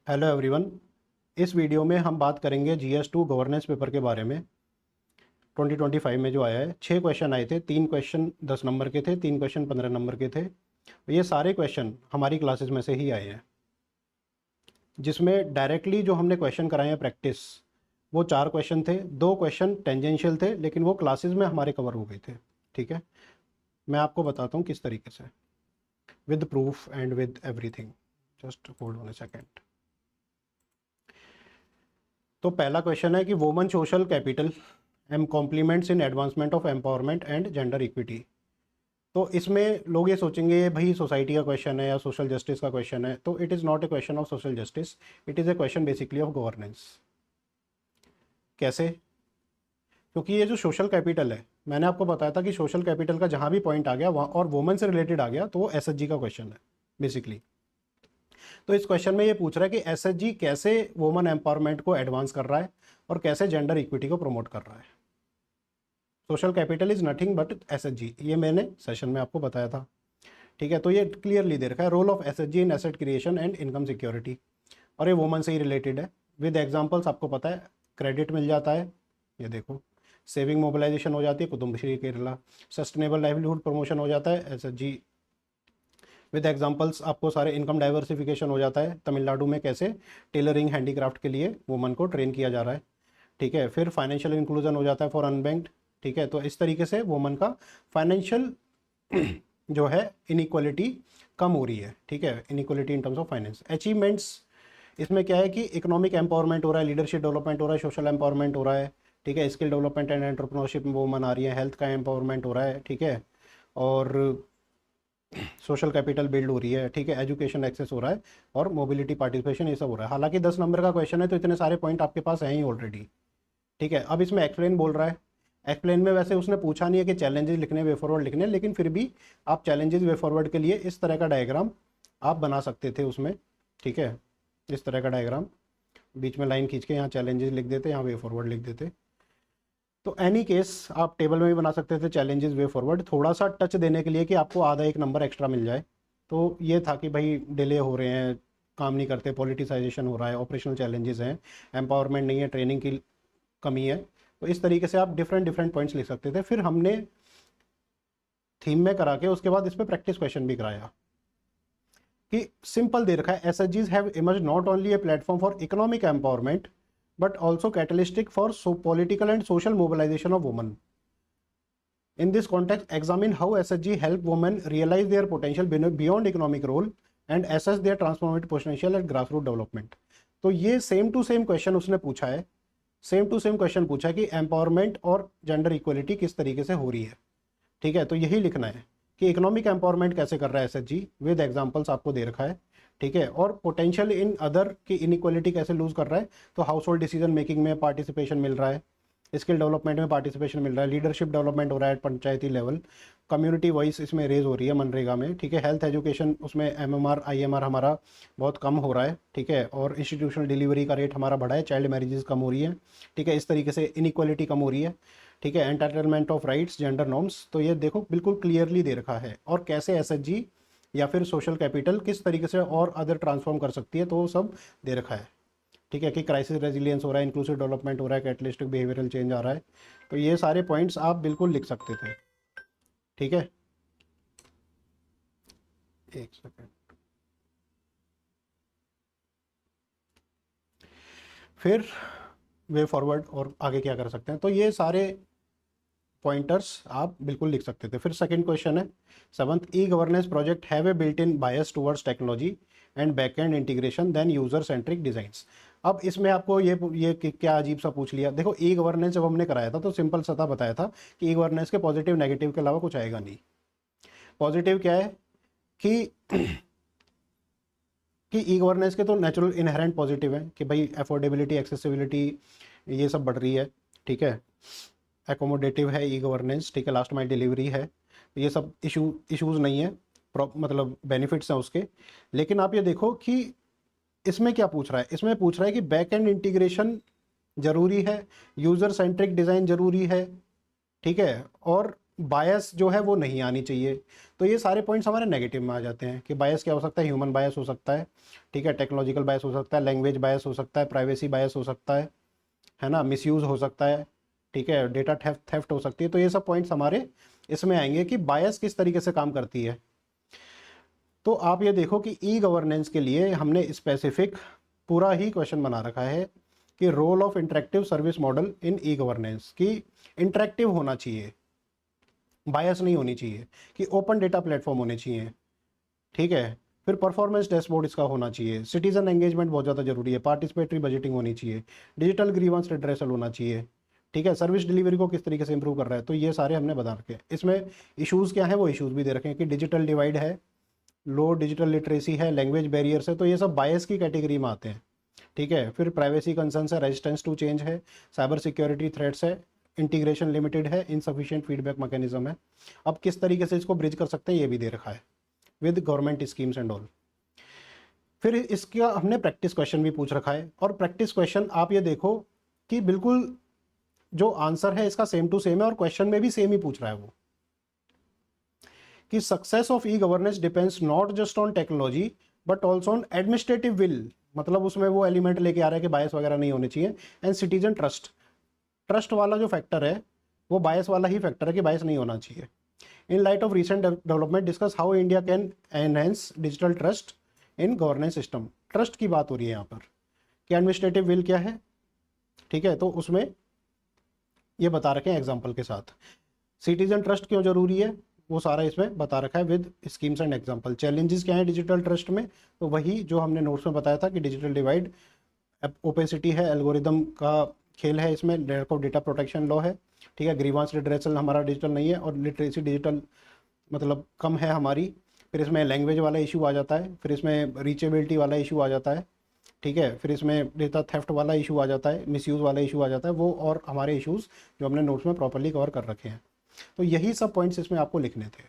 Hello everyone. इस video में हम बात करेंगे GS2 गवर्नेंस पेपर के बारे में। 2025 में जो आया है, 6 क्वेश्चन आए थे। 3 क्वेश्चन 10 नंबर के थे, 3 क्वेश्चन 15 नंबर के थे। ये सारे क्वेश्चन हमारी क्लासेस में से ही आए हैं, जिसमें डायरेक्टली जो हमने क्वेश्चन कराए हैं प्रैक्टिस, वो 4 क्वेश्चन थे। 2 क्वेश्चन टेंजेंशियल थे, लेकिन वो क्लासेस में हमारे कवर हो गए थे। ठीक है, मैं आपको बताता हूँ किस तरीके से, with proof and with everything. Just hold on a second. तो पहला क्वेश्चन है कि woman social capital M complements in advancement of empowerment and gender equity. तो इसमें लोग ये सोचेंगे भाई सोसाइटी का क्वेश्चन है या सोशल जस्टिस का क्वेश्चन है। तो it is not a question of social justice, it is a question basically of governance. कैसे? क्योंकि ये जो सोशल कैपिटल है, मैंने आपको बताया था कि सोशल कैपिटल का जहाँ भी पॉइंट आ गया वहाँ और वुमन से रिलेटेड आ गया तो वो SHG का क्वेश्चन है बेसिकली। तो इस क्वेश्चन में ये पूछ रहा है कि SHG कैसे वुमन एम्पावरमेंट को एडवांस कर रहा है और कैसे जेंडर इक्विटी को प्रमोट कर रहा है। Social capital is nothing but SHG, ये मैंने सेशन में आपको बताया था। ठीक है, तो ये क्लियरली दे रखा है, role of SHG in asset creation and income security, और ये वुमन से ही रिलेटेड है। विद एग्जांपल्स आपको पता है, क्रेडिट मिल जाता है, ये देखो, सेविंग मोबिलाइजेशन हो जाती है कुटुंबश्री केरला, सस्टेनेबल लाइवलीहुड प्रमोशन हो जाता है SHG। विद एग्जांपल्स आपको सारे इनकम डाइवर्सिफिकेशन हो जाता है, तमिलनाडु में कैसे टेलरिंग हैंडीक्राफ्ट के लिए वुमन को ट्रेन किया जा रहा है। ठीक है, फिर फाइनेंशियल इंक्लूजन हो जाता है फॉर अनबैंक्ड। ठीक है, तो इस तरीके से वुमन का फाइनेंशियल जो है इनइक्वालिटी कम हो रही है। ठीक है, inequality in terms of finance. Achievements, इसमें क्या है कि इकोनॉमिक एम्पावरमेंट हो रहा है, लीडरशिप डेवलपमेंट हो रहा है, सोशल एम्पावरमेंट हो रहा है। ठीक है, स्किल डेवलपमेंट एंड एंटरप्रेन्योरशिप में वुमन आ रही है, हेल्थ का एम्पावरमेंट हो रहा है। ठीक है, और सोशल कैपिटल बिल्ड हो रही है। ठीक है, एजुकेशन एक्सेस हो रहा है और मोबिलिटी पार्टिसिपेशन, ये सब हो रहा है। हालांकि 10 नंबर का क्वेश्चन है तो इतने सारे पॉइंट आपके पास हैं ही ऑलरेडी। ठीक है, अब इसमें एक्सप्लेन बोल रहा है। एक्सप्लेन में वैसे उसने पूछा नहीं है कि चैलेंजेस लिखने वे फॉरवर्ड लिखने, लेकिन फिर भी आप चैलेंजेस वे फॉरवर्ड के लिए इस तरह का डायग्राम आप बना सकते थे उसमें। ठीक है, इस तरह का डायग्राम, बीच में लाइन खींच के यहाँ चैलेंजेस लिख देते, यहाँ वे फॉरवर्ड लिख देते। तो एनी केस आप टेबल में भी बना सकते थे चैलेंजेस वे फॉरवर्ड, थोड़ा सा टच देने के लिए कि आपको आधा एक नंबर एक्स्ट्रा मिल जाए। तो ये था कि भाई डिले हो रहे हैं, काम नहीं करते, पॉलिटिसाइजेशन हो रहा है, ऑपरेशनल चैलेंजेस हैं, एम्पावरमेंट नहीं है, ट्रेनिंग की कमी है। तो इस तरीके से आप डिफरेंट डिफरेंट पॉइंट्स लिख सकते थे। फिर हमने थीम में करा के उसके बाद इस पर प्रैक्टिस क्वेश्चन भी कराया कि सिंपल दे रखा है, SHGs have emerge not only a platform for economic empowerment but also catalytic for political and social mobilization of women. In this context, examine how SHG help women realize their potential beyond economic role and assess their transformative potential at grassroots development. तो ये same to same question उसने पूछा है, same to same question पूछा है कि empowerment और gender equality किस तरीके से हो रही है। ठीक है, तो यही लिखना है कि इकोनॉमिक एम्पावरमेंट कैसे कर रहा है SHG, विद एग्जांपल्स आपको दे रखा है। ठीक है, और पोटेंशियल इन अदर की इनइक्वालिटी कैसे लूज कर रहा है, तो हाउस होल्ड डिसीजन मेकिंग में पार्टिसिपेशन मिल रहा है, स्किल डेवलपमेंट में पार्टिसिपेशन मिल रहा है, लीडरशिप डेवलपमेंट हो रहा है पंचायती लेवल, कम्युनिटी वॉइस इसमें रेज हो रही है मनरेगा में। ठीक है, हेल्थ एजुकेशन उसमें MMR IMR हमारा बहुत कम हो रहा है। ठीक है, और इंस्टीट्यूशनल डिलीवरी का रेट हमारा बढ़ा है, चाइल्ड मैरिजेस कम हो रही है। ठीक है, इस तरीके से इनइक्वालिटी कम हो रही है। ठीक है, entitlement of rights, gender norms, तो ये देखो बिल्कुल क्लियरली दे रखा है। और कैसे SHG या फिर सोशल कैपिटल किस तरीके से और अदर ट्रांसफॉर्म कर सकती है, तो वो सब दे रखा है। ठीक है, कि क्राइसिस रेजिलियंस हो रहा है, इंक्लूसिव डेवलपमेंट हो रहा है, कैटलिस्टिक बिहेवियरल चेंज आ रहा है। तो ये सारे पॉइंट्स आप बिल्कुल लिख सकते थे। ठीक है, एक सेकेंड। फिर वे फॉरवर्ड और आगे क्या कर सकते हैं, तो ये सारे पॉइंटर्स आप बिल्कुल लिख सकते थे। फिर सेकंड क्वेश्चन है, seventh, e governance project have a built in bias towards technology and back end integration than user centric designs. अब इसमें आपको ये क्या अजीब सा पूछ लिया। देखो, ई गवर्नेंस जब हमने कराया था तो सिंपल सता बताया था कि ई गवर्नेंस के पॉजिटिव नेगेटिव के अलावा कुछ आएगा नहीं। पॉजिटिव क्या है कि ई गवर्नेंस के तो नेचुरल इनहेरेंट पॉजिटिव है कि भाई अफोर्डेबिलिटी, एक्सेसिबिलिटी, ये सब बढ़ रही है। ठीक है, एकोमोडेटिव है ई गवर्नेंस। ठीक है, लास्ट माइल डिलीवरी है, ये सब इश्यूज नहीं है, मतलब बेनिफिट्स हैं उसके। लेकिन आप ये देखो कि इसमें क्या पूछ रहा है, इसमें पूछ रहा है कि बैक एंड इंटीग्रेशन जरूरी है, यूजर सेंट्रिक डिजाइन जरूरी है। ठीक है, और बायस जो है वो नहीं आनी चाहिए। तो ये सारे पॉइंट्स हमारे नेगेटिव में आ जाते हैं कि बायस क्या हो सकता है, ह्यूमन बायस हो सकता है, ठीक है, टेक्नोलॉजिकल बायस हो सकता है, लैंग्वेज बायस हो सकता है, प्राइवेसी बायस हो सकता है ना, मिसयूज़ हो सकता है, ठीक है, डेटा थेफ्ट हो सकती है। तो ये सब पॉइंट्स हमारे इसमें आएंगे कि बायस किस तरीके से काम करती है। तो आप ये देखो कि ई गवर्नेंस के लिए हमने स्पेसिफिक पूरा ही क्वेश्चन बना रखा है कि role of interactive service model in e governance, की इंटरेक्टिव होना चाहिए, बायस नहीं होनी चाहिए, कि ओपन डेटा प्लेटफॉर्म होने चाहिए, ठीक है, फिर परफॉर्मेंस डैशबोर्ड इसका होना चाहिए, सिटीजन एंगेजमेंट बहुत ज़्यादा जरूरी है, पार्टिसिपेटरी बजटिंग होनी चाहिए, डिजिटल ग्रीवेंस रिड्रेसल होना चाहिए, ठीक है, सर्विस डिलीवरी को किस तरीके से इंप्रूव कर रहा है। तो ये सारे हमने बता रखे हैं। इसमें इश्यूज़ क्या है वो इश्यूज़ भी दे रखे हैं कि डिजिटल डिवाइड है, लो डिजिटल लिटरेसी है, लैंग्वेज बैरियर्स है, तो ये सब बायस की कैटेगरी में आते हैं, ठीक है। फिर प्राइवेसी कंसर्न्स है, रेजिस्टेंस टू चेंज है, साइबर सिक्योरिटी थ्रेट्स है, इंटीग्रेशन लिमिटेड है, इनसफिशिएंट फीडबैक मैकेनिज्म है। अब किस तरीके से इसको ब्रिज कर सकते हैं ये भी दे रखा है with government schemes and all. फिर इसका हमने प्रैक्टिस क्वेश्चन भी पूछ रखा है, और प्रैक्टिस क्वेश्चन आप ये देखो कि बिल्कुल जो आंसर है इसका सेम टू सेम है, और क्वेश्चन में भी सेम ही पूछ रहा है वो, कि success of e governance depends not just on technology but also on administrative will, मतलब उसमें वो एलिमेंट लेके आ रहा है कि बायस वगैरह नहीं होने चाहिए, एंड सिटीजन ट्रस्ट, ट्रस्ट वाला जो फैक्टर है वो बायस वाला ही फैक्टर है कि बायस नहीं होना चाहिए। In light of recent development discuss how India can enhance digital trust in governance system. Trust की बात हो रही है यहाँ पर कि एडमिनिस्ट्रेटिव विल क्या है, ठीक है, तो उसमें ये बता रखे हैं एग्जाम्पल के साथ। सिटीजन ट्रस्ट क्यों जरूरी है वो सारा इसमें बता रखा है with schemes and example. Challenges क्या है डिजिटल ट्रस्ट में, तो वही जो हमने नोट्स में बताया था कि डिजिटल डिवाइड, ओपेसिटी है, एल्गोरिदम का खेल है इसमें, lack of data protection law है, ठीक है, ग्रीवांस रिड्रेसल हमारा डिजिटल नहीं है, और लिटरेसी डिजिटल मतलब कम है हमारी। फिर इसमें लैंग्वेज वाला इशू आ जाता है, फिर इसमें रीचेबिलिटी वाला इशू आ जाता है, ठीक है, फिर इसमें डेटा थेफ्ट वाला इशू आ जाता है, मिसयूज़ वाला इशू आ जाता है, वो और हमारे इश्यूज़ जो हमने नोट्स में प्रॉपरली कवर कर रखे हैं। तो यही सब पॉइंट्स इसमें आपको लिखने थे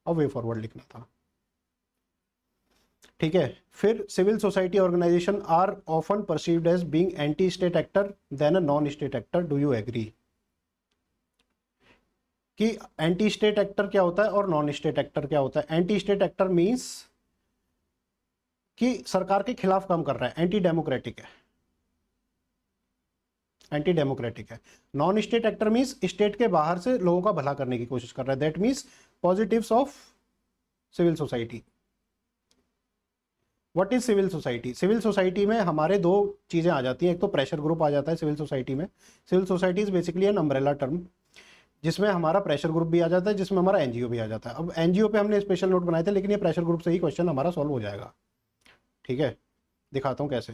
और वे फॉरवर्ड लिखना था, ठीक है। फिर civil society organisation are often perceived as being anti state actor than a non state actor, do you agree? कि एंटी स्टेट एक्टर क्या होता है और नॉन स्टेट एक्टर क्या होता है। एंटी स्टेट एक्टर मींस कि सरकार के खिलाफ काम कर रहा है, एंटी डेमोक्रेटिक है, एंटी डेमोक्रेटिक है। Non state actor means state के बाहर से लोगों का भला करने की कोशिश कर रहा है, that means positives of civil society. What is civil society? Civil society में हमारे दो चीज़ें आ जाती हैं, एक तो प्रेशर ग्रुप आ जाता है सिविल सोसाइटी में। Civil society is basically an umbrella term जिसमें हमारा प्रेशर ग्रुप भी आ जाता है, जिसमें हमारा एनजीओ भी आ जाता है। अब एनजीओ पे हमने स्पेशल नोट बनाए थे, लेकिन ये प्रेशर ग्रुप से ही क्वेश्चन हमारा सॉल्व हो जाएगा, ठीक है। दिखाता हूँ कैसे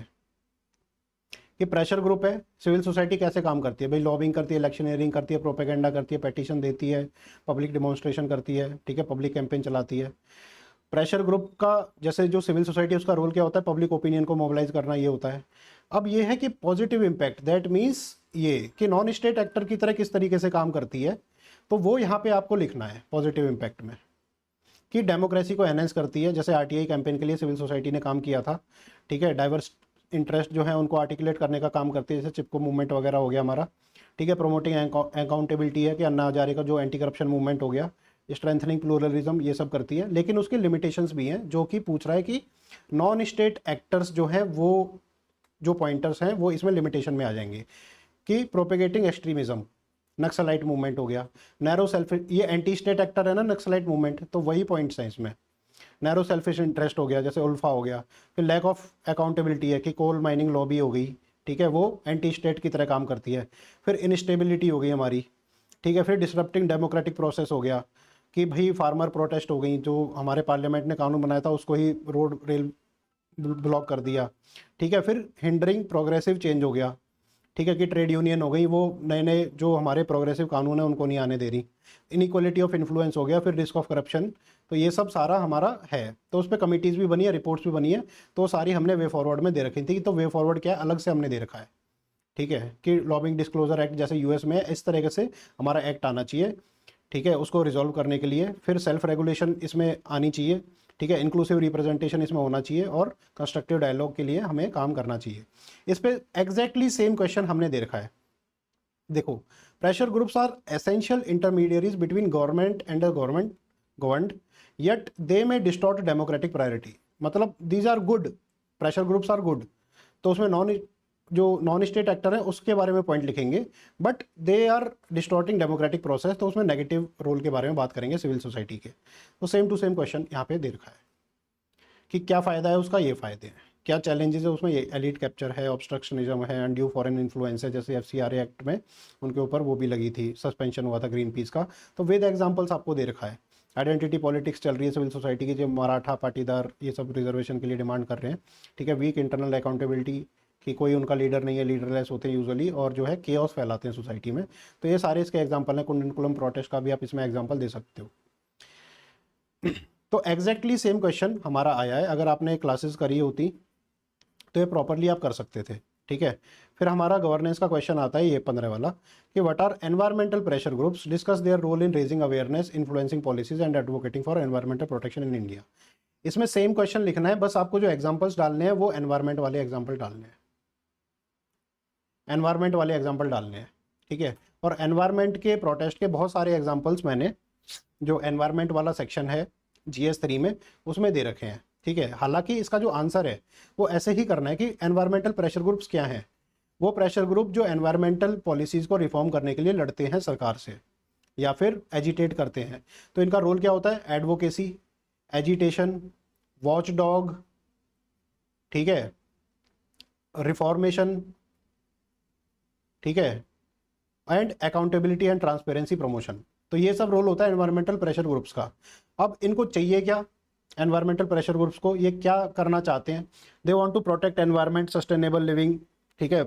कि प्रेशर ग्रुप है, सिविल सोसाइटी कैसे काम करती है भाई, लॉबिंग करती है, इलेक्शनियरिंग करती है, प्रोपेगेंडा करती है, पेटिशन देती है, पब्लिक डिमॉन्स्ट्रेशन करती है, ठीक है, पब्लिक कैंपेन चलाती है। प्रेशर ग्रुप का जैसे जो सिविल सोसाइटी उसका रोल क्या होता है, पब्लिक ओपिनियन को मोबिलाइज करना, ये होता है। अब ये है कि पॉजिटिव इम्पैक्ट, दैट मीन्स ये कि नॉन स्टेट एक्टर की तरह किस तरीके से काम करती है, तो वो यहाँ पे आपको लिखना है पॉजिटिव इम्पैक्ट में, कि डेमोक्रेसी को एनहेंस करती है। जैसे आरटीआई कैंपेन के लिए सिविल सोसाइटी ने काम किया था, ठीक है, डाइवर्स इंटरेस्ट जो है उनको आर्टिकुलेट करने का काम करती है, जैसे चिपको मूवमेंट वगैरह हो गया हमारा, ठीक है। प्रोमोटिंग अकाउंटेबिलिटी है कि अन्ना हजारे का जो एंटी करप्शन मूवमेंट हो गया, स्ट्रेंथनिंग प्लूरलिज्म, ये सब करती है। लेकिन उसके लिमिटेशंस भी हैं, जो कि पूछ रहा है कि नॉन स्टेट एक्टर्स जो हैं वो जो पॉइंटर्स हैं वो इसमें लिमिटेशन में आ जाएंगे, कि प्रोपेगेटिंग एक्सट्रीमिज्म, नक्सलाइट मूवमेंट हो गया, नैरो सेल्फ, ये एंटी स्टेट एक्टर है ना नक्सलाइट मूवमेंट, तो वही पॉइंट्स हैं इसमें। नैरो सेल्फिश इंटरेस्ट हो गया जैसे उल्फा हो गया, फिर लैक ऑफ अकाउंटेबिलिटी है कि कोल माइनिंग लॉबी हो गई, ठीक है, वो एंटी स्टेट की तरह काम करती है। फिर इनस्टेबिलिटी हो गई हमारी, ठीक है। फिर डिसरप्टिंग डेमोक्रेटिक प्रोसेस हो गया कि भाई फार्मर प्रोटेस्ट हो गई, जो हमारे पार्लियामेंट ने कानून बनाया था उसको ही रोड रेल ब्लॉक कर दिया, ठीक है। फिर हिंडरिंग प्रोग्रेसिव चेंज हो गया, ठीक है, कि ट्रेड यूनियन हो गई, वो नए नए जो हमारे प्रोग्रेसिव कानून है उनको नहीं आने दे रही। इनइक्वालिटी ऑफ इन्फ्लुएंस हो गया, फिर रिस्क ऑफ करप्शन, तो ये सब सारा हमारा है। तो उस पर कमिटीज़ भी बनी है, रिपोर्ट्स भी बनी है, तो सारी हमने वे फॉरवर्ड में दे रखी थी। तो वे फॉरवर्ड क्या है अलग से हमने दे रखा है, ठीक है, कि लॉबिंग डिस्क्लोजर एक्ट जैसे यूएस में इस तरीके से हमारा एक्ट आना चाहिए, ठीक है, उसको रिजॉल्व करने के लिए। फिर सेल्फ रेगुलेशन इसमें आनी चाहिए, ठीक है, इंक्लूसिव रिप्रेजेंटेशन इसमें होना चाहिए, और कंस्ट्रक्टिव डायलॉग के लिए हमें काम करना चाहिए। इस पर एग्जैक्टली सेम क्वेश्चन हमने दे रखा है। देखो pressure groups are essential intermediaries between government and the governed yet they may distort democratic priority, मतलब these are good, pressure groups are good. तो उसमें नॉन स्टेट एक्टर है उसके बारे में पॉइंट लिखेंगे, but they are distorting democratic process, तो उसमें नेगेटिव रोल के बारे में बात करेंगे सिविल सोसाइटी के। तो सेम टू सेम क्वेश्चन यहाँ पे दे रखा है कि क्या फ़ायदा है उसका, ये फ़ायदे हैं, क्या चैलेंजेस है उसमें, ये एलिट कैप्चर है, ऑब्स्ट्रक्शनिज्म है, अनड्यू फॉरेन इन्फ्लुएंस है, जैसे FCRA एक्ट में उनके ऊपर वो भी लगी थी, सस्पेंशन हुआ था ग्रीन पीस का। तो विद एग्जांपल्स आपको दे रखा है। आइडेंटिटी पॉलिटिक्स चल रही है सिविल सोसाइटी की, जो मराठा पाटीदार ये सब रिजर्वेशन के लिए डिमांड कर रहे हैं, ठीक है। वीक इंटरनल अकाउंटेबिलिटी कि कोई उनका लीडर नहीं है, लीडरलेस होते हैं यूजुअली, और जो है केओस फैलाते हैं सोसाइटी में। तो ये सारे इसके एग्जाम्पल हैं। कुंडनकुलम प्रोटेस्ट का भी आप इसमें एग्जाम्पल दे सकते हो। तो एग्जैक्टली सेम क्वेश्चन हमारा आया है, अगर आपने क्लासेस करी होती तो ये प्रॉपरली आप कर सकते थे, ठीक है। फिर हमारा गवर्नेंस का क्वेश्चन आता है ये 15 वाला कि what are environmental pressure groups, discuss their role in raising awareness, influencing policies and advocating for environmental protection in India. इसमें सेम क्वेश्चन लिखना है, बस आपको जो एग्जाम्पल्स डालने हैं वो एनवायरमेंट वाले एग्जाम्पल डालने हैं, एनवायरमेंट वाले एग्जाम्पल डालने हैं, ठीक है। और एनवायरमेंट के प्रोटेस्ट के बहुत सारे एग्जाम्पल्स मैंने जो एनवायरमेंट वाला सेक्शन है GS 3 में उसमें दे रखे हैं, ठीक है। हालांकि इसका जो आंसर है वो ऐसे ही करना है कि एनवायरमेंटल प्रेशर ग्रुप्स क्या हैं। वो प्रेशर ग्रुप जो एनवायरमेंटल पॉलिसीज़ को रिफॉर्म करने के लिए लड़ते हैं सरकार से या फिर एजिटेट करते हैं। तो इनका रोल क्या होता है, एडवोकेसी, एजिटेशन, वॉच डॉग, ठीक है, रिफॉर्मेशन, ठीक है, and accountability and transparency promotion. तो ये सब रोल होता है एनवायरमेंटल प्रेशर ग्रुप्स का। अब इनको चाहिए क्या, एनवायरमेंटल प्रेशर ग्रुप्स को ये क्या करना चाहते हैं, they want to protect environment sustainable living, ठीक है,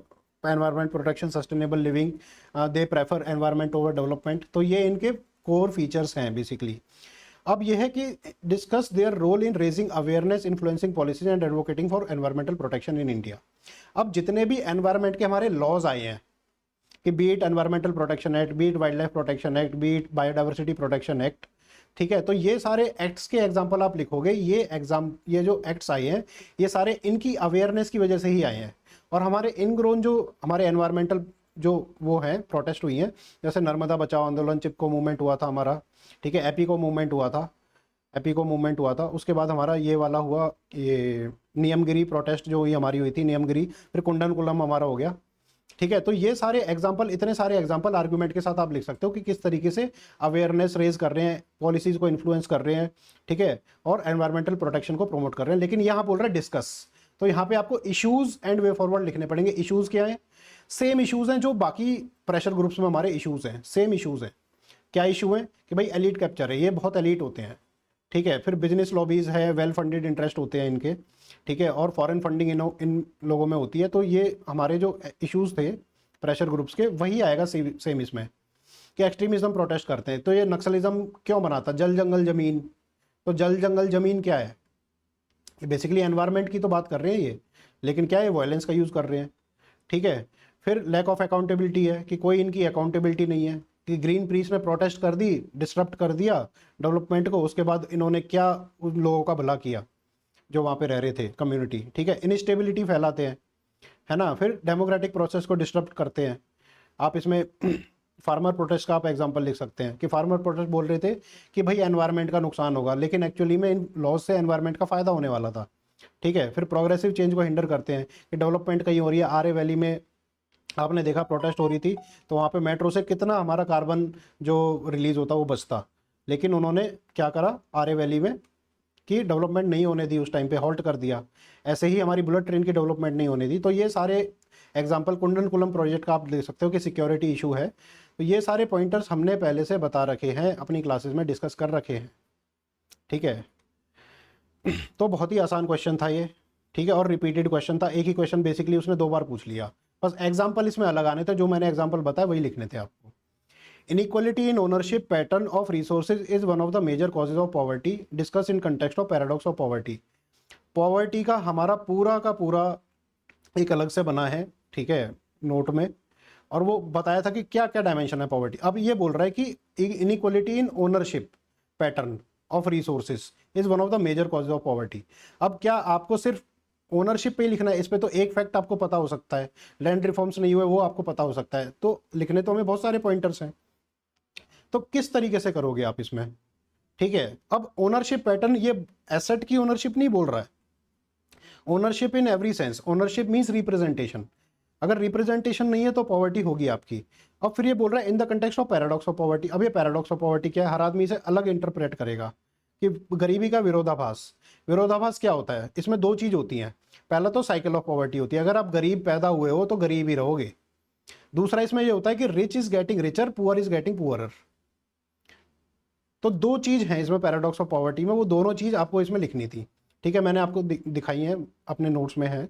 environment protection sustainable living, they prefer environment over development. तो ये इनके कोर फीचर्स हैं बेसिकली। अब यह है कि discuss their role in raising awareness, influencing policies and advocating for environmental protection in India. अब जितने भी एनवायरमेंट के हमारे लॉज आए हैं कि be it environmental protection act, be it wildlife protection act, be it biodiversity protection act, ठीक है, तो ये सारे एक्ट्स के एग्जाम्पल आप लिखोगे। ये जो एक्ट्स आए हैं ये सारे इनकी अवेयरनेस की वजह से ही आए हैं। और हमारे इनग्रोन जो हमारे एनवायरमेंटल जो वो है प्रोटेस्ट हुई हैं, जैसे नर्मदा बचाओ आंदोलन, चिपको मूवमेंट हुआ था हमारा, ठीक है, एपीको मूवमेंट हुआ था, उसके बाद हमारा ये वाला हुआ, ये नियमगिरी प्रोटेस्ट जो हुई थी नियमगिरी, फिर कुंडनकुलम हमारा हो गया, ठीक है। तो ये सारे एग्जाम्पल, इतने सारे एग्जाम्पल आर्गुमेंट के साथ आप लिख सकते हो कि किस तरीके से अवेयरनेस रेज कर रहे हैं, पॉलिसीज को इन्फ्लुएंस कर रहे हैं, ठीक है, और एनवायरमेंटल प्रोटेक्शन को प्रमोट कर रहे हैं। लेकिन यहाँ बोल रहा है डिस्कस, तो यहाँ पे आपको इश्यूज एंड वे फॉरवर्ड लिखने पड़ेंगे। इश्यूज क्या है, सेम इश्यूज हैं जो बाकी प्रेशर ग्रुप्स में हमारे इश्यूज हैं, सेम इश्यूज हैं। क्या इशू है कि भाई एलीट कैप्चर है, ये बहुत एलीट होते हैं, ठीक है। फिर बिजनेस लॉबीज है, वेल फंडेड इंटरेस्ट होते हैं इनके, ठीक है, और फॉरेन फंडिंग इन लोगों में होती है। तो ये हमारे जो इश्यूज थे प्रेशर ग्रुप्स के वही आएगा सेम इसमें कि एक्सट्रीमिज्म प्रोटेस्ट करते हैं। तो ये नक्सलिज्म क्यों बनाता, जल जंगल जमीन, तो जल जंगल जमीन क्या है, बेसिकली एनवायरनमेंट की तो बात कर रहे हैं ये, लेकिन क्या है वायलेंस का यूज़ कर रहे हैं, ठीक है। फिर लैक ऑफ अकाउंटेबिलिटी है कि कोई इनकी अकाउंटेबिलिटी नहीं है कि ग्रीन पीस ने प्रोटेस्ट कर दी, डिसरप्ट कर दिया डेवलपमेंट को, उसके बाद इन्होंने क्या उन लोगों का भला किया जो वहाँ पे रह रहे थे कम्युनिटी, ठीक है। इनस्टेबिलिटी फैलाते हैं, है ना। फिर डेमोक्रेटिक प्रोसेस को डिस्टर्ब करते हैं। आप इसमें फार्मर प्रोटेस्ट का आप एग्जांपल लिख सकते हैं कि फार्मर प्रोटेस्ट बोल रहे थे कि भाई एनवायरनमेंट का नुकसान होगा, लेकिन एक्चुअली में इन लॉज से एनवायरनमेंट का फ़ायदा होने वाला था, ठीक है। फिर प्रोग्रेसिव चेंज को हिंडर करते हैं कि डेवलपमेंट कहीं हो रही है, आरे वैली में आपने देखा प्रोटेस्ट हो रही थी, तो वहाँ पे मेट्रो से कितना हमारा कार्बन जो रिलीज़ होता वो बचता, लेकिन उन्होंने क्या करा, आरे वैली में की डेवलपमेंट नहीं होने दी, उस टाइम पे हॉल्ट कर दिया। ऐसे ही हमारी बुलेट ट्रेन की डेवलपमेंट नहीं होने दी। तो ये सारे एग्जांपल कुंडनकुलम प्रोजेक्ट का आप देख सकते हो कि सिक्योरिटी इशू है। तो ये सारे पॉइंटर्स हमने पहले से बता रखे हैं, अपनी क्लासेस में डिस्कस कर रखे हैं, ठीक है। तो बहुत ही आसान क्वेश्चन था ये, ठीक है, और रिपीटेड क्वेश्चन था, एक ही क्वेश्चन बेसिकली उसने 2 बार पूछ लिया, बस एग्जाम्पल इसमें अलग आने थे, जो मैंने एग्जाम्पल बताया वही लिखने थे आपको। Inequality in ownership pattern of resources is one of the major causes of poverty, discuss in context of paradox of poverty. Poverty का हमारा पूरा का पूरा एक अलग से बना है, ठीक है, नोट में, और वो बताया था कि क्या क्या डायमेंशन है पॉवर्टी। अब ये बोल रहा है कि inequality in ownership pattern of resources is one of the major causes of poverty. अब क्या आपको सिर्फ ओनरशिप पे ही लिखना है, इस पे तो एक फैक्ट आपको पता हो सकता है, लैंड रिफॉर्म्स नहीं हुए वो आपको पता हो सकता है, तो लिखने तो हमें बहुत सारे पॉइंटर्स हैं। तो किस तरीके से करोगे आप इसमें, ठीक है। अब ओनरशिप पैटर्न ये एसेट की ओनरशिप नहीं बोल रहा है, ownership in every sense, ownership means representation, अगर रिप्रेजेंटेशन नहीं है तो पॉवर्टी होगी आपकी। अब फिर ये बोल रहा है in the context of paradox of poverty. अब ये पैराडॉक्स ऑफ पॉवर्टी क्या है, हर आदमी इसे अलग इंटरप्रेट करेगा कि गरीबी का विरोधाभास। विरोधाभास क्या होता है, इसमें दो चीज होती हैं, पहला तो साइकिल ऑफ पॉवर्टी होती है, अगर आप गरीब पैदा हुए हो तो गरीब ही रहोगे। दूसरा इसमें ये होता है कि rich is getting richer, poor is getting poorer. तो दो चीज हैं इसमें पैराडॉक्स ऑफ पॉवर्टी में, वो दोनों चीज आपको इसमें लिखनी थी, ठीक है। मैंने आपको दिखाई है, अपने नोट्स में है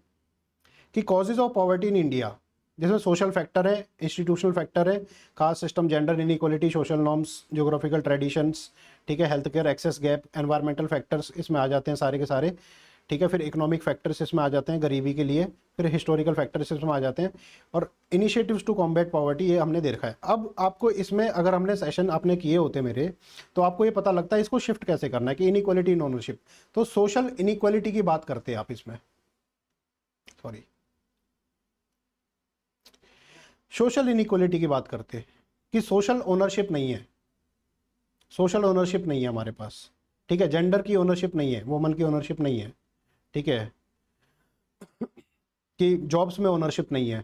कि causes of poverty in India, जिसमें सोशल फैक्टर है, इंस्टीट्यूशनल फैक्टर है, caste system, gender inequality, social norms, geographical traditions, ठीक है, health care access gap, environmental factors इसमें आ जाते हैं सारे के सारे, ठीक है। फिर इकोनॉमिक फैक्टर्स इसमें आ जाते हैं गरीबी के लिए, फिर हिस्टोरिकल फैक्टर्स इसमें आ जाते हैं, और इनिशिएटिव्स टू कॉम्बैट पॉवर्टी ये हमने दे रखा है। अब आपको इसमें अगर हमने सेशन आपने किए होते मेरे, तो आपको ये पता लगता है इसको शिफ्ट कैसे करना है कि इनइक्वालिटी इन ओनरशिप। तो सोशल इनइक्वालिटी की बात करते हैं आप इसमें, सॉरी, सोशल इनइक्वालिटी की बात करते हैं कि सोशल ओनरशिप नहीं है, सोशल ओनरशिप नहीं है हमारे पास, ठीक है। जेंडर की ओनरशिप नहीं है, वुमन की ओनरशिप नहीं है, ठीक है, कि जॉब्स में ओनरशिप नहीं है,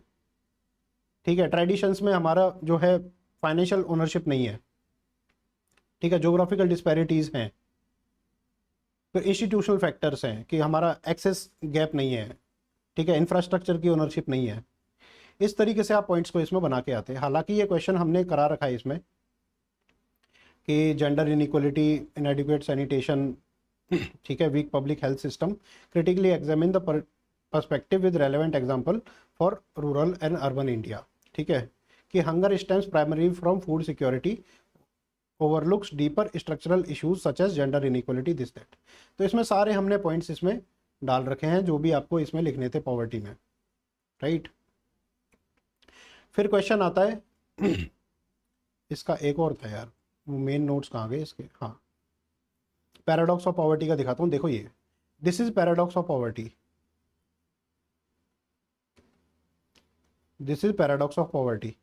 ठीक है। ट्रेडिशंस में हमारा जो है फाइनेंशियल ओनरशिप नहीं है, ठीक है। ज्योग्राफिकल डिस्पैरिटीज हैं, फिर इंस्टीट्यूशनल फैक्टर्स हैं कि हमारा एक्सेस गैप नहीं है, ठीक है। इंफ्रास्ट्रक्चर की ओनरशिप नहीं है। इस तरीके से आप पॉइंट्स को इसमें बना के आते हैं। हालांकि ये क्वेश्चन हमने करा रखा है इसमें कि जेंडर इनइक्वालिटी, इनएडिक्वेट सैनिटेशन, ठीक है, weak public health system, critically examine the perspective with relevant example for rural and urban India, ठीक है, कि hunger stems primary from food security, overlooks deeper structural issues such as gender inequality, this that. तो इसमें सारे हमने points इसमें डाल रखे हैं जो भी आपको इसमें लिखने थे पॉवर्टी में, राइट। फिर क्वेश्चन आता है इसका एक और था यार, वो मेन नोट्स कहाँ गए इसके, हाँ, पैराडॉक्स ऑफ पॉवर्टी का दिखाता हूँ। देखो ये, this is paradox of poverty, this is paradox of poverty.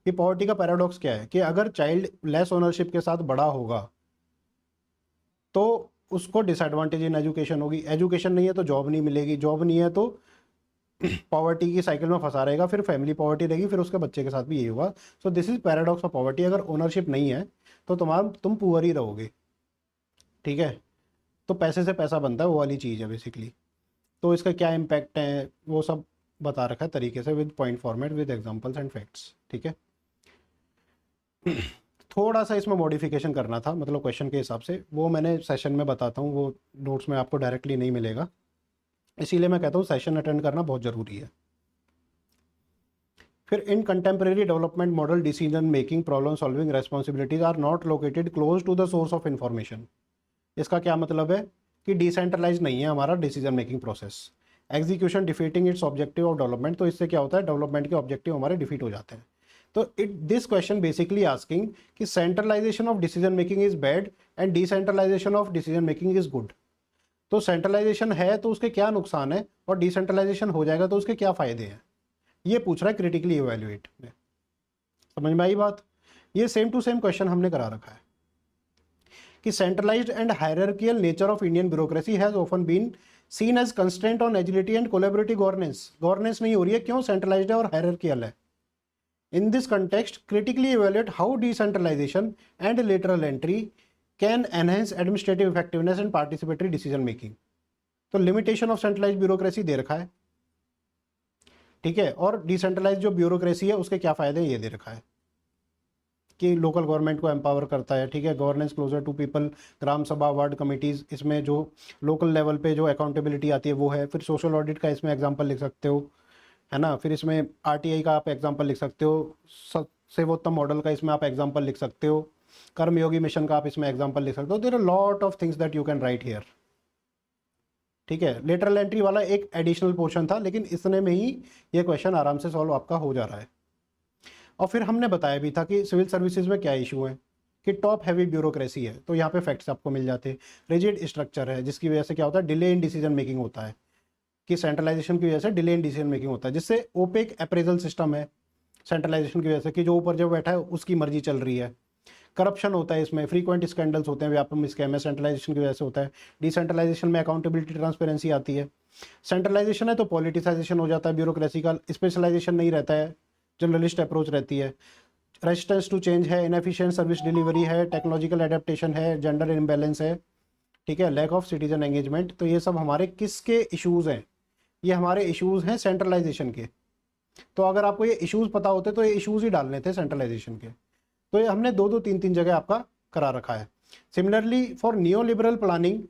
कि पॉवर्टी का पैराडॉक्स क्या है कि अगर चाइल्ड लेस ओनरशिप के साथ बड़ा होगा तो उसको डिसएडवांटेज इन एजुकेशन होगी, एजुकेशन नहीं है तो जॉब नहीं मिलेगी, जॉब नहीं है तो पॉवर्टी की साइकिल में फंसा रहेगा, फिर फैमिली पॉवर्टी रहेगी, फिर उसके बच्चे के साथ भी यही होगा। So this is paradox of poverty. अगर ओनरशिप नहीं है तो तुम पुअर ही रहोगे, ठीक है। तो पैसे से पैसा बनता है, वो वाली चीज़ है बेसिकली। तो इसका क्या इम्पैक्ट है वो सब बता रखा है तरीके से, with point format, with examples and facts, ठीक है। थोड़ा सा इसमें मॉडिफिकेशन करना था, मतलब क्वेश्चन के हिसाब से, वो मैंने सेशन में बताता हूँ, वो नोट्स में आपको डायरेक्टली नहीं मिलेगा, इसीलिए मैं कहता हूँ सेशन अटेंड करना बहुत ज़रूरी है। फिर in contemporary development model decision making, problem solving responsibilities are not located close to the source of information. इसका क्या मतलब है कि डिसेंट्रलाइज नहीं है हमारा decision making process, execution defeating its objective of development. तो इससे क्या होता है, डेवलपमेंट के ऑब्जेक्टिव हमारे डिफीट हो जाते हैं। तो दिस क्वेश्चन बेसिकली आस्किंग कि centralisation of decision making is bad and decentralisation of decision making is good. तो सेंट्रलाइजेशन है तो उसके क्या नुकसान है, और डिसेंट्रलाइजेशन हो जाएगा तो उसके क्या फायदे हैं, ये पूछ रहा है क्रिटिकली इवेल्युएट में। समझ में आई बात। ये सेम टू सेम क्वेश्चन हमने करा रखा है कि centralised and hierarchical nature of Indian bureaucracy has often been seen as constraint on agility and collaborative governance. Governance नहीं हो रही है, क्यों, सेंट्रलाइज्ड है और हायरार्कियल है। In this context critically evaluate how decentralisation and lateral entry can enhance administrative effectiveness and participatory decision making. तो limitation of centralised bureaucracy दे रखा है, ठीक है, और डिसेंट्रलाइज जो ब्यूरोक्रेसी है उसके क्या फायदे हैं ये दे रखा है कि लोकल गवर्नमेंट को एम्पावर करता है, ठीक है, गवर्नेंस क्लोजर टू पीपल, ग्राम सभा, वार्ड कमिटीज़, इसमें जो लोकल लेवल पे जो अकाउंटेबिलिटी आती है वो है। फिर सोशल ऑडिट का इसमें एग्जांपल लिख सकते हो, है ना। फिर इसमें आरटीआई का आप एग्जांपल लिख सकते हो, सेवोत्तम मॉडल का इसमें आप एग्जांपल लिख सकते हो, कर्मयोगी मिशन का आप इसमें एग्जांपल लिख सकते हो। There are lot of things that you can write here, ठीक है। लेटरल एंट्री वाला एक एडिशनल पोर्शन था, लेकिन इतने में ही ये क्वेश्चन आराम से सॉल्व आपका हो जा रहा है। और फिर हमने बताया भी था कि सिविल सर्विसेज में क्या इशू है कि टॉप हैवी ब्यूरोक्रेसी है, तो यहाँ पे फैक्ट्स आपको मिल जाते हैं। रिजिड स्ट्रक्चर है जिसकी वजह से क्या होता है, डिले इन डिसीजन मेकिंग होता है, कि सेंट्रलाइजेशन की वजह से डिले इन डिसीजन मेकिंग होता है, जिससे ओपेक अप्रेजल सिस्टम है सेंट्रलाइजेशन की वजह से, कि जो ऊपर जो बैठा है उसकी मर्जी चल रही है। करप्शन होता है इसमें, फ्रीक्वेंट स्कैंडल्स होते हैं, व्यापक स्कैम है, सेंट्रलाइजेशन की वजह से होता है। डिसेंट्रलाइजेशन में अकाउंटेबिलिटी ट्रांसपेरेंसी आती है। सेंट्रलाइजेशन है तो पॉलिटिसाइजेशन हो जाता है, ब्यूरोक्रेसी का स्पेशलाइजेशन नहीं रहता है, जनरलिस्ट अप्रोच रहती है। रेजिस्टेंस टू चेंज है, इनएफिशिएंट सर्विस डिलीवरी है, टेक्नोलॉजिकल एडेप्टेशन है, जेंडर इम्बैलेंस है, ठीक है, लैक ऑफ सिटीजन एंगेजमेंट। तो ये सब हमारे किसके इश्यूज़ हैं? ये हमारे इश्यूज़ हैं सेंट्रलाइजेशन के। तो अगर आपको ये इश्यूज़ पता होते तो ये इश्यूज़ ही डालने थे सेंट्रलाइजेशन के। तो ये हमने 2-2 3-3 जगह आपका करा रखा है। Similarly for neo liberal planning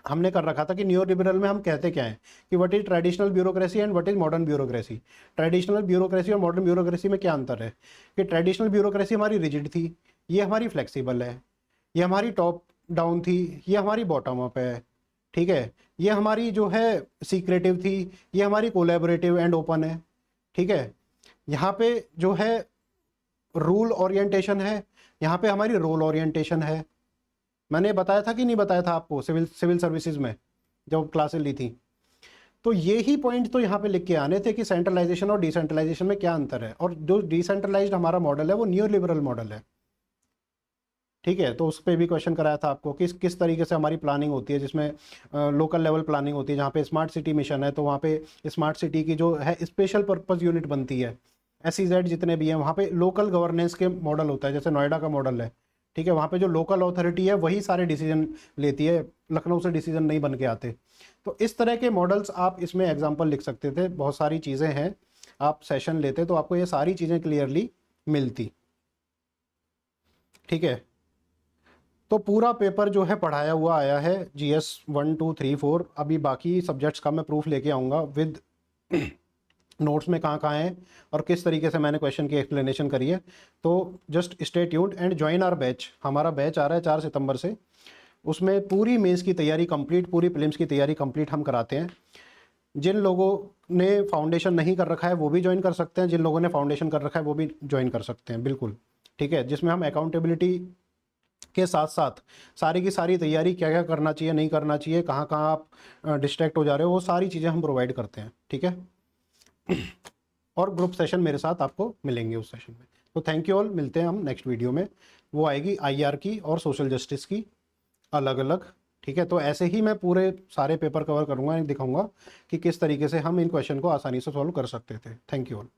हमने कर रखा था कि नियो लिबरल में हम कहते क्या हैं कि what is traditional bureaucracy and what is modern bureaucracy. Traditional bureaucracy और मॉडर्न ब्यूरोक्रेसी में क्या अंतर है कि ट्रेडिशनल ब्यूरोक्रेसी हमारी रिजिड थी, ये हमारी फ्लेक्सिबल है, ये हमारी टॉप डाउन थी, ये हमारी बॉटम अप है, ठीक है, ये हमारी जो है सीक्रेटिव थी, ये हमारी कोलैबोरेटिव एंड ओपन है, ठीक है। यहाँ पे जो है रूल ओरिएंटेशन है, यहाँ पे हमारी रोल ओरिएंटेशन है। मैंने बताया था कि नहीं बताया था आपको सिविल सर्विसेज में जब क्लासेस ली थी? तो ये ही पॉइंट तो यहाँ पे लिख के आने थे कि सेंट्रलाइजेशन और डिसेंट्रलाइजेशन में क्या अंतर है। और जो डिसेंट्रलाइज्ड हमारा मॉडल है वो न्यू लिबरल मॉडल है, ठीक है। तो उस पर भी क्वेश्चन कराया था आपको किस किस तरीके से हमारी प्लानिंग होती है, जिसमें लोकल लेवल प्लानिंग होती है। जहाँ पे स्मार्ट सिटी मिशन है तो वहाँ पे स्मार्ट सिटी की जो है स्पेशल पर्पस यूनिट बनती है, SEZ जितने भी हैं वहाँ पे लोकल गवर्नेंस के मॉडल होता है, जैसे नोएडा का मॉडल है, ठीक है। वहाँ पे जो लोकल अथॉरिटी है वही सारे डिसीजन लेती है, लखनऊ से डिसीजन नहीं बन के आते। तो इस तरह के मॉडल्स आप इसमें एग्जाम्पल लिख सकते थे, बहुत सारी चीज़ें हैं। आप सेशन लेते तो आपको ये सारी चीज़ें क्लियरली मिलती, ठीक है। तो पूरा पेपर जो है पढ़ाया हुआ आया है, GS 1 2 3 4। अभी बाकी सब्जेक्ट्स का मैं प्रूफ लेके आऊँगा विद नोट्स में कहाँ कहाँ हैं और किस तरीके से मैंने क्वेश्चन की एक्सप्लेनेशन करी है। तो just stay tuned and join our batch. हमारा बैच आ रहा है 4 सितंबर से, उसमें पूरी मेंस की तैयारी कंप्लीट, पूरी प्रीलिम्स की तैयारी कंप्लीट हम कराते हैं। जिन लोगों ने फाउंडेशन नहीं कर रखा है वो भी ज्वाइन कर सकते हैं, जिन लोगों ने फाउंडेशन कर रखा है वो भी ज्वाइन कर सकते हैं, बिल्कुल, ठीक है। जिसमें हम अकाउंटेबिलिटी के साथ साथ सारी की सारी तैयारी, क्या क्या करना चाहिए, नहीं करना चाहिए, कहाँ कहाँ आप डिस्ट्रैक्ट हो जा रहे हो, वो सारी चीज़ें हम प्रोवाइड करते हैं, ठीक है। और ग्रुप सेशन मेरे साथ आपको मिलेंगे उस सेशन में। तो थैंक यू ऑल, मिलते हैं हम नेक्स्ट वीडियो में। वो आएगी IR की और सोशल जस्टिस की अलग अलग, ठीक है। तो ऐसे ही मैं पूरे सारे पेपर कवर करूँगा, दिखाऊंगा कि किस तरीके से हम इन क्वेश्चन को आसानी से सॉल्व कर सकते थे। Thank you all.